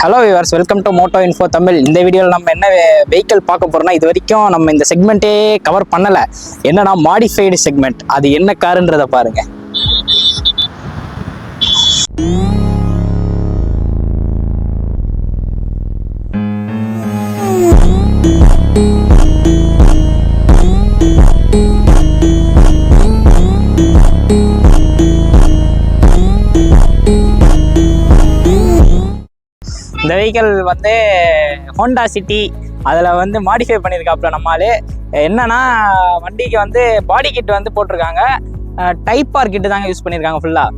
Hello viewers, welcome to moto info Tamil. இந்த வீடியோவில் நம்ம என்ன வெஹிக்கிள் பார்க்க போறோம்னா, இது வரைக்கும் நம்ம இந்த செக்மெண்ட்டே கவர் பண்ணல. என்னன்னா மாடிஃபைடு செக்மெண்ட். அது என்ன காருன்றதை பாருங்க. இந்த வெஹிக்கிள் வந்து ஹோண்டா சிட்டி, அதில் வந்து மாடிஃபை பண்ணியிருக்காப்புல நம்மளே. என்னன்னா வண்டிக்கு வந்து பாடி கிட் வந்து போட்டிருக்காங்க. டைப் ஆர் கிட்டு தாங்க யூஸ் பண்ணியிருக்காங்க ஃபுல்லாக.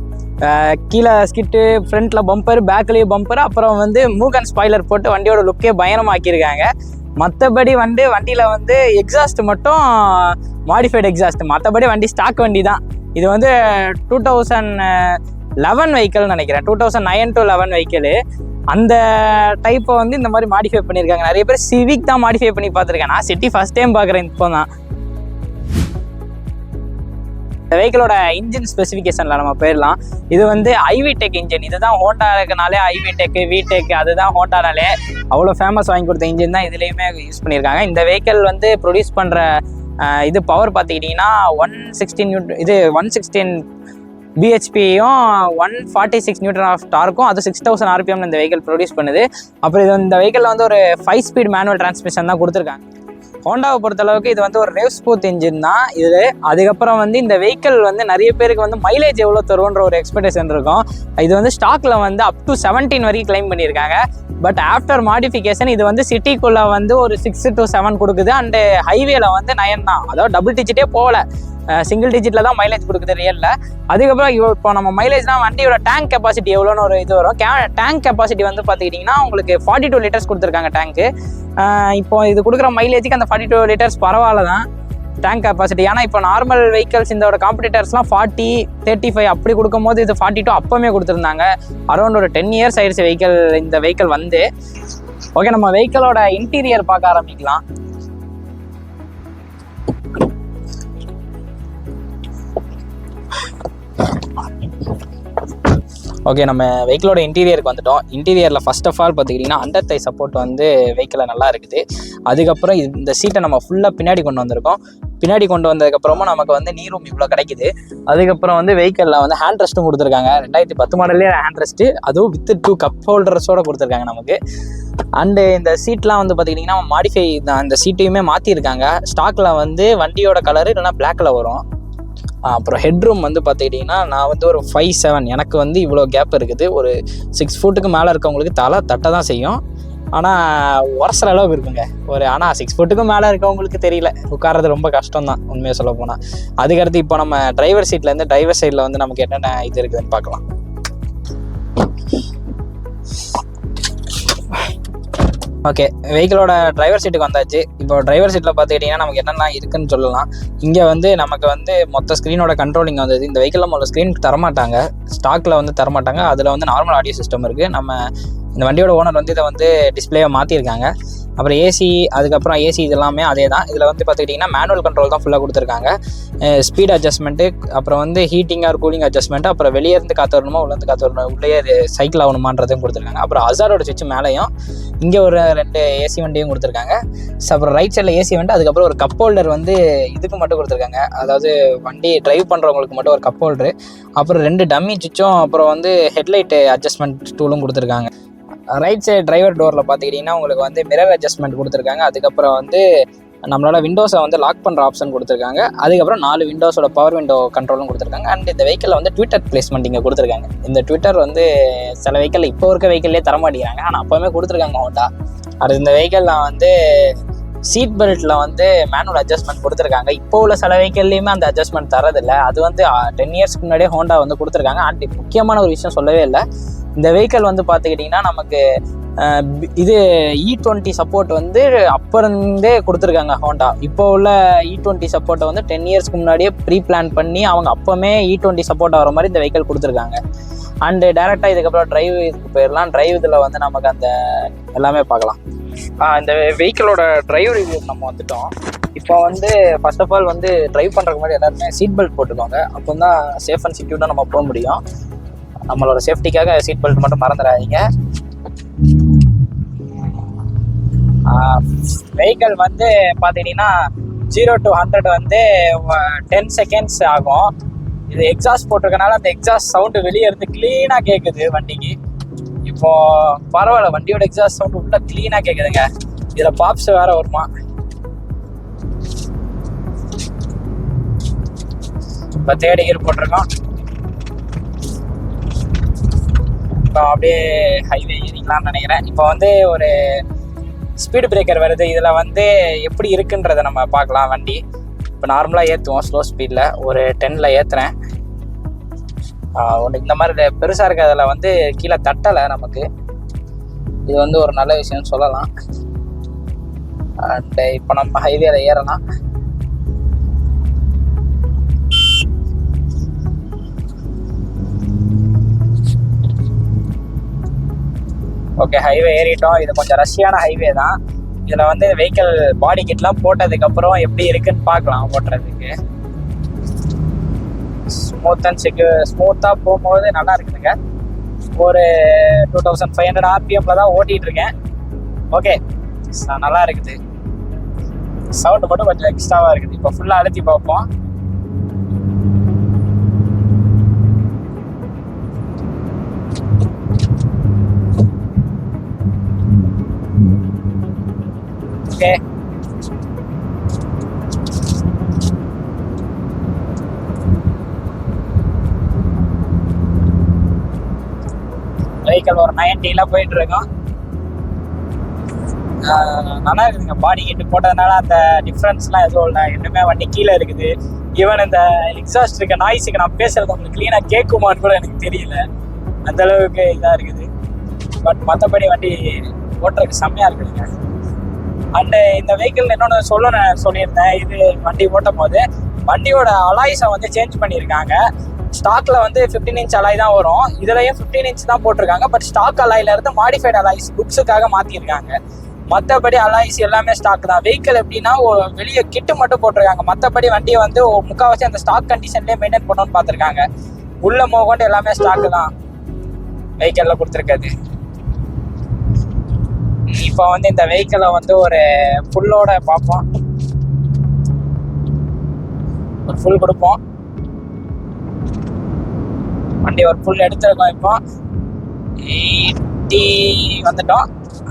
கீழே ஸ்கிட்டு, ஃப்ரண்ட்டில் பம்பர், பேக்லேயும் பம்பர், அப்புறம் வந்து மூகன் ஸ்பாய்லர் போட்டு வண்டியோட லுக்கே பயங்கரமாக்கியிருக்காங்க. மற்றபடி வண்டியில் வந்து எக்ஸாஸ்ட் மட்டும் மாடிஃபைடு எக்ஸாஸ்ட். மற்றபடி வண்டி ஸ்டாக் வண்டி தான். இது வந்து 2011 வெஹிக்கிள்னு நினைக்கிறேன். 2009 to 11 வெஹிக்கிள். அந்த டைப்பை வந்து இந்த மாதிரி மாடிஃபை பண்ணியிருக்காங்க. நிறைய பேர் சிவிக் தான் மாடிஃபை பண்ணி பார்த்துருக்கேன். நான் சிட்டி ஃபர்ஸ்ட் டைம் பார்க்குறேன் இப்போ தான். இந்த வெஹிக்கிளோட இன்ஜின் ஸ்பெசிஃபிகேஷனில் நம்ம போயிடலாம். இது வந்து ஐவிடெக் இன்ஜின். இதுதான் ஹோண்டா இருக்கனாலே ஐவிடெக், விடெக், அதுதான் ஹோண்டானாலே அவ்வளோ ஃபேமஸ் வாங்கி கொடுத்த இன்ஜின் தான் இதுலேயுமே யூஸ் பண்ணியிருக்காங்க. இந்த வெஹிக்கிள் வந்து ப்ரொடியூஸ் பண்ணுற இது பவர் பார்த்துக்கிட்டிங்கன்னா 116 பிஹெச்பியும் 146 நியூட்டன் ஆஃப் டார்க்கும், அது 6000 RPM இந்த வெஹிக்கிள் ப்ரொடியூஸ் பண்ணுது. அப்புறம் இது இந்த வெஹிக்கிளில் வந்து ஒரு 5 ஸ்பீட் மேனுவல் டிரான்ஸ்மிஷன் தான் கொடுத்துருக்காங்க. ஹோண்டாவை பொறுத்தளவுக்கு இது வந்து ஒரு ரேவ் ஸ்மூத் இன்ஜின் தான் இது. அதுக்கப்புறம் வந்து இந்த வெஹிக்கிள் வந்து நிறைய பேருக்கு வந்து மைலேஜ் எவ்வளோ தருவோன்ற ஒரு எக்ஸ்பெக்டேஷன் இருக்கும். இது வந்து ஸ்டாக்கில் வந்து அப் டு 17 வரைக்கும் கிளைம் பண்ணியிருக்காங்க. பட் ஆஃப்டர் மாடிஃபிகேஷன் இது வந்து சிட்டிக்குள்ளே வந்து ஒரு 6 to 7 கொடுக்குது. அண்டு ஹைவேல வந்து 9 தான். அதாவது டபுள் டிஜிட்டே போகல, சிங்கிள் டிஜிட்டில் தான் மைலேஜ் கொடுக்குது ரியலில். அதுக்கப்புறம் இப்போ நம்ம மைலேஜ்னால் வண்டியோட டேங்க் கெப்பாசிட்டி எவ்வளோன்னு ஒரு இது வரும். டேங்க் கெப்பாசிட்டி வந்து பார்த்துக்கிட்டிங்கன்னா உங்களுக்கு 42 லிட்டர்ஸ் கொடுத்துருக்காங்க டேங்க்கு. இப்போ இது கொடுக்குற மைலேஜுக்கு அந்த 42 லிட்டர்ஸ் பரவாயில்ல தான் டேங்க் கெப்பாசிட்டி. ஏன்னா இப்போ நார்மல் வெஹிக்கல்ஸ் இதோட காம்படிட்டர்ஸ்லாம் 40, 35 அப்படி கொடுக்கும்போது இது 42 அப்போமே கொடுத்துருந்தாங்க. அரௌண்ட் ஒரு 10 இயர்ஸ் ஆயிடுச்சு இந்த வெஹிக்கிள் வந்து. ஓகே, நம்ம வெஹிக்கிளோட இன்டீரியர் பார்க்க ஆரம்பிக்கலாம். ஓகே, நம்ம வெஹிக்கிளோட இன்டீரியருக்கு வந்துட்டோம். இன்டீரியரில் ஃபர்ஸ்ட் ஆஃப் ஆல் பார்த்துக்கிட்டிங்கன்னா அண்டர் தை சப்போர்ட் வந்து வெஹிக்கிளில் நல்லா இருக்குது. அதுக்கப்புறம் இந்த சீட்டை நம்ம ஃபுல்லாக பின்னாடி கொண்டு வந்திருக்கோம். பின்னாடி கொண்டு வந்ததுக்கப்புறமா நமக்கு வந்து நீ ரூம் இவ்வளோ கிடைக்குது. அதுக்கப்புறம் வந்து வெஹிக்கிளில் வந்து ஹேண்ட் ரெஸ்ட்டும் கொடுத்துருக்காங்க. 2010 மாடல்லே ஹேண்ட் ரெஸ்ட்டு, அதுவும் வித் 2 கப் ஹோல்டர்ஸோடு கொடுத்துருக்காங்க நமக்கு. அண்டு இந்த சீட்லாம் வந்து பார்த்துக்கிட்டிங்கன்னா மாடிஃபை தான். இந்த சீட்டையுமே மாற்றிருக்காங்க. ஸ்டாக்கில் வந்து வண்டியோட கலரு இல்லைனா பிளாக்கில் வரும். அப்புறம் ஹெட்ரூம் வந்து பார்த்துக்கிட்டிங்கன்னா நான் வந்து ஒரு 5'7", எனக்கு வந்து இவ்வளோ கேப் இருக்குது. ஒரு 6 ஃபுட்டுக்கு மேலே இருக்கவங்களுக்கு தலை தட்டை தான் செய்யும். ஆனால் உரசுற அளவுக்கு இருக்குங்க ஆனால் 6 ஃபுட்டுக்கு மேலே இருக்கவங்களுக்கு தெரியல, உட்கார்றது ரொம்ப கஷ்டம் தான் உண்மையாக சொல்ல போனால். அதுக்கடுத்து இப்போ நம்ம டிரைவர் சீட்லேருந்து டிரைவர் சைடில் வந்து நமக்கு என்னென்ன இது இருக்குதுன்னு பார்க்கலாம். ஓகே, வெஹிக்கிளோட டிரைவர் சீட்டுக்கு வந்தாச்சு. இப்போ டிரைவர் சீட்டில் பார்த்துக்கிட்டிங்கன்னா நமக்கு என்னென்ன இருக்குன்னு சொல்லலாம். இங்கே வந்து நமக்கு வந்து மொத்த ஸ்க்ரீனோட கண்ட்ரோலிங் வந்தது. இந்த வெஹிக்கிளில் முதல்ல ஸ்க்ரீன் தரமாட்டாங்க, ஸ்டாக்கில் வந்து தரமாட்டாங்க. அதில் வந்து நார்மல் ஆடியோ சிஸ்டம் இருக்குது. நம்ம இந்த வண்டியோட ஓனர் வந்து இதை வந்து டிஸ்பிளேவை மாற்றிருக்காங்க. அப்புறம் ஏசி, அதுக்கப்புறம் ஏசி இது எல்லாமே அதே தான். இதில் வந்து பார்த்துக்கிட்டிங்கன்னா மேனுவல் கண்ட்ரோல் தான் ஃபுல்லாக கொடுத்துருக்காங்க. ஸ்பீட் அட்ஜஸ்ட்மெண்ட்டு, அப்புறம் வந்து ஹீட்டிங் ஆர் கூலிங் அட்ஜஸ்ட்மெண்ட்டு, அப்புறம் வெளியே இருந்து காற்று வரணுமா உள்ளேருந்து காற்று வரணும், உள்ளே சைக்கிள் ஆகணுமான்றதையும் கொடுத்துருக்காங்க. அப்புறம் ஹசாரோட சுவிட்ச் மேலேயும் இங்கே ஒரு 2 ஏசி வண்டியும் கொடுத்துருக்காங்க. அப்புறம் ரைட் சைடில் ஏசி வண்டி, அதுக்கப்புறம் ஒரு கப் ஹோல்டர் வந்து இதுக்கு மட்டும் கொடுத்துருக்காங்க. அதாவது வண்டி டிரைவ் பண்ணுறவங்களுக்கு மட்டும் ஒரு கப் ஹோல்டரு, அப்புறம் 2 டம்மி சுவிட்சும், அப்புறம் வந்து ஹெட்லைட்டு அட்ஜஸ்ட்மெண்ட் டூலும் கொடுத்துருக்காங்க. ரைட் சைடு டிரைவர் டோரில் பார்த்துக்கிட்டிங்கன்னா உங்களுக்கு வந்து மிரர் அட்ஜஸ்ட்மெண்ட் கொடுத்துருக்காங்க. அதுக்கப்புறம் வந்து நம்மளோட விண்டோஸை வந்து லாக் பண்ணுற ஆப்ஷன் கொடுத்துருக்காங்க. அதுக்கப்புறம் 4 விண்டோஸோட பவர் விண்டோ கண்ட்ரோலும் கொடுத்துருக்காங்க. அண்ட் இந்த வெஹிக்கிளில் வந்து ட்விட்டர் பிளேஸ்மெண்ட் இங்கே கொடுத்துருக்காங்க. இந்த ட்விட்டர் வந்து சில வெஹிக்கிள் இப்போ இருக்க வெஹிக்கிள்லேயே தரமாட்டேங்கிறாங்க, ஆனால் அப்போவுமே கொடுத்துருக்காங்க ஹோண்டா. அது இந்த வெஹிக்கிளில் வந்து சீட் பெல்ட்டில் வந்து மேனுவல் அட்ஜஸ்ட்மெண்ட் கொடுத்துருக்காங்க. இப்போ உள்ள சில வெஹிக்கிள்லையுமே அந்த அட்ஜஸ்ட்மெண்ட் தரதில்லை. அது வந்து 10 இயர்ஸ்க்கு முன்னாடியே ஹோண்டா வந்து கொடுத்துருக்காங்க. அண்ட் முக்கியமான ஒரு விஷயம் சொல்லவே இல்லை, இந்த வெஹிக்கிள் வந்து பார்த்துக்கிட்டிங்கன்னா நமக்கு இது E20 சப்போர்ட் வந்து அப்போ இருந்தே கொடுத்துருக்காங்க ஹோண்டா. இப்போ உள்ள E20 சப்போர்ட்டை வந்து 10 இயர்ஸ்க்கு முன்னாடியே ப்ரீ பிளான் பண்ணி அவங்க அப்போவுமே E20 சப்போர்ட் ஆகிற மாதிரி இந்த வெஹிக்கிள் கொடுத்துருக்காங்க. அண்டு டேரெக்டாக இதுக்கப்புறம் டிரைவ் இதுக்கு போயிடலாம். டிரைவ் இதில் வந்து நமக்கு அந்த எல்லாமே பார்க்கலாம். இந்த வெஹிக்கிளோட டிரைவ் ரிவ்யூ நம்ம வந்துட்டோம். இப்போ வந்து ஃபர்ஸ்ட் ஆஃப் ஆல் வந்து டிரைவ் பண்ணுறதுக்கு முன்னாடி எல்லாருமே சீட் பெல்ட் போட்டுக்கோங்க. அப்போ தான் சேஃப் அண்ட் செக்யூர்டாக நம்ம போக முடியும். நம்மளோட சேஃப்டிக்காக சீட் பெல்ட் மட்டும் மறந்துடாதீங்க. வெஹிக்கிள் வந்து பார்த்துக்கிட்டிங்கன்னா 0 to 100 வந்து 10 செகண்ட்ஸ் ஆகும். இது எக்ஸாஸ்ட் போட்டிருக்கனால அந்த எக்ஸாஸ்ட் சவுண்டு வெளியே இருந்து க்ளீனாக கேட்குது வண்டிக்கு. இப்போ பரவாயில்ல, வண்டியோட எக்ஸாஸ்ட் சவுண்டு உள்ள க்ளீனாக கேட்குதுங்க. இதில் பாப்ஸ் வேற வருமா. இப்போ தேர்ட் கியர் போட்டிருக்கோம். இப்போ அப்படியே ஹைவே ஏறிக்கலாம்னு நினைக்கிறேன். இப்போ வந்து ஒரு ஸ்பீடு பிரேக்கர் வருது. இதில் வந்து எப்படி இருக்குன்றதை நம்ம பார்க்கலாம். வண்டி இப்போ நார்மலாக ஏற்றுவோம் ஸ்லோ ஸ்பீடில், ஒரு 10ல் ஏற்றுறேன். ஒன்று இந்த மாதிரி பெருசாக இருக்கிறதுல வந்து கீழே தட்டலை நமக்கு. இது வந்து ஒரு நல்ல விஷயம்னு சொல்லலாம். அண்ட் இப்போ நம்ம ஹைவேல ஏறலாம். ஓகே, ஹைவே ஏறிட்டோம். இது கொஞ்சம் ரஷ்ஷியான ஹைவே தான். இதில் வந்து வெஹிக்கிள் பாடி கிட்லாம் போட்டதுக்கப்புறம் எப்படி இருக்குன்னு பார்க்கலாம் ஓட்டுறதுக்கு. ஸ்மூத்தாக போகும்போது நல்லா இருக்குதுங்க. ஒரு 2500 RPMல தான் ஓட்டிகிட்டு இருக்கேன். ஓகே, நல்லா இருக்குது. சவுண்டு மட்டும் கொஞ்சம் எக்ஸ்ட்ராவாக இருக்குது. இப்போ ஃபுல்லாக அழுத்தி பார்ப்போம். ஓகே, வெஹிக்கிள் ஒரு 90ல போயிட்டு இருக்கோம். நல்லா இருக்குதுங்க. பாடி கிட்டு போட்டதுனால அந்த டிஃப்ரென்ஸ்லாம் எதுவும் இல்லை. இன்னுமே வண்டி கீழே இருக்குது. ஈவன் இந்த எக்ஸாஸ்ட் இருக்க நாய்ஸுக்கு நான் பேசுறது உங்களுக்கு க்ளீனாக கேட்குமான்னு கூட எனக்கு தெரியல. அந்த அளவுக்கு இதாக இருக்குது. பட் மற்றபடி வண்டி ஓட்டுறதுக்கு செம்மையாக இருக்குதுங்க. அண்டு இந்த வெஹிக்கிள் இன்னொன்று சொல்லியிருந்தேன். இது வண்டி ஓட்டும் போது வண்டியோட அலாய்ஸை வந்து சேஞ்ச் பண்ணியிருக்காங்க. ஸ்டாக்ல வந்து 15 இன்ச் அலாய் தான் வரும். இதுலயும் 15 இன்ச் தான் போட்டிருக்காங்க. பட் ஸ்டாக் அலாயில இருந்து மாடிஃபைட் அலாய்ஸ் புக்ஸுக்காக மாத்திருக்காங்க. மற்றபடி அலாய்ஸ் எல்லாமே ஸ்டாக் தான். வெஹிக்கிள் எப்படின்னா வெளியே கிட்டு மட்டும் போட்டிருக்காங்க. மற்றபடி வண்டியை வந்து முக்கால்வாசி அந்த ஸ்டாக் கண்டிஷன்லேயே மெயின்டைன் பண்ணணும்னு பார்த்துருக்காங்க. உள்ள மோகொண்டு எல்லாமே ஸ்டாக்கு தான் வெஹிக்கிள்ல கொடுத்துருக்காது. இப்போ வந்து இந்த வெஹிக்கிளை வந்து ஒரு ஃபுல்லோட பார்ப்போம். ஒரு ஃபுல் கொடுப்போம். வண்டி ஒரு ஃபுல் எடுத்துருக்கோம். இப்போ 80 வந்துட்டோம்.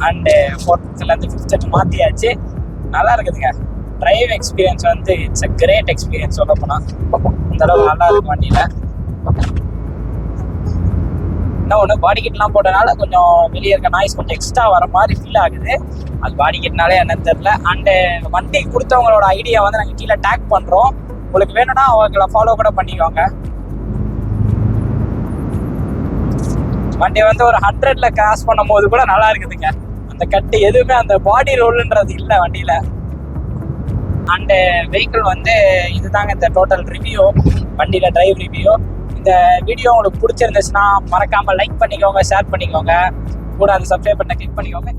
அண்டு 4th-லேருந்து 5th மாற்றியாச்சு. நல்லா இருக்குதுங்க. டிரைவ் எக்ஸ்பீரியன்ஸ் வந்து இட்ஸ் அ கிரேட் எக்ஸ்பீரியன்ஸ் சொல்ல போனால். அந்த அளவுக்கு நல்லா இருக்கும் வண்டியில். இன்னும் ஒன்று, பாடி கிட்லாம் போட்டனால கொஞ்சம் வெளியே இருக்க நாய்ஸ் கொஞ்சம் எக்ஸ்ட்ரா வர மாதிரி ஃபீல் ஆகுது. அது பாடி கிட்னாலே என்னன்னு தெரில. அண்டு வண்டி கொடுத்தவங்களோட ஐடியா வந்து நாங்கள் கீழே டேக் பண்ணுறோம். உங்களுக்கு வேணும்னா அவங்கள ஃபாலோ கூட பண்ணிக்கோங்க. வண்டி வந்து ஒரு 100ல கிராஸ் பண்ணும் போது கூட நல்லா இருக்குதுங்க. அந்த கட்டு எதுவுமே அந்த பாடி ரோல்ன்றது இல்லை வண்டியில. அண்டு வெஹிக்கிள் வந்து இதுதாங்க இந்த டோட்டல் ரிவ்யூ, வண்டியில டிரைவ் ரிவ்யூ. இந்த வீடியோ உங்களுக்கு பிடிச்சிருந்துச்சுன்னா மறக்காம லைக் பண்ணிக்கோங்க, ஷேர் பண்ணிக்கோங்க, கூட அந்த சப்ஸ்கிரைப் பண்ண கிளிக் பண்ணிக்கோங்க.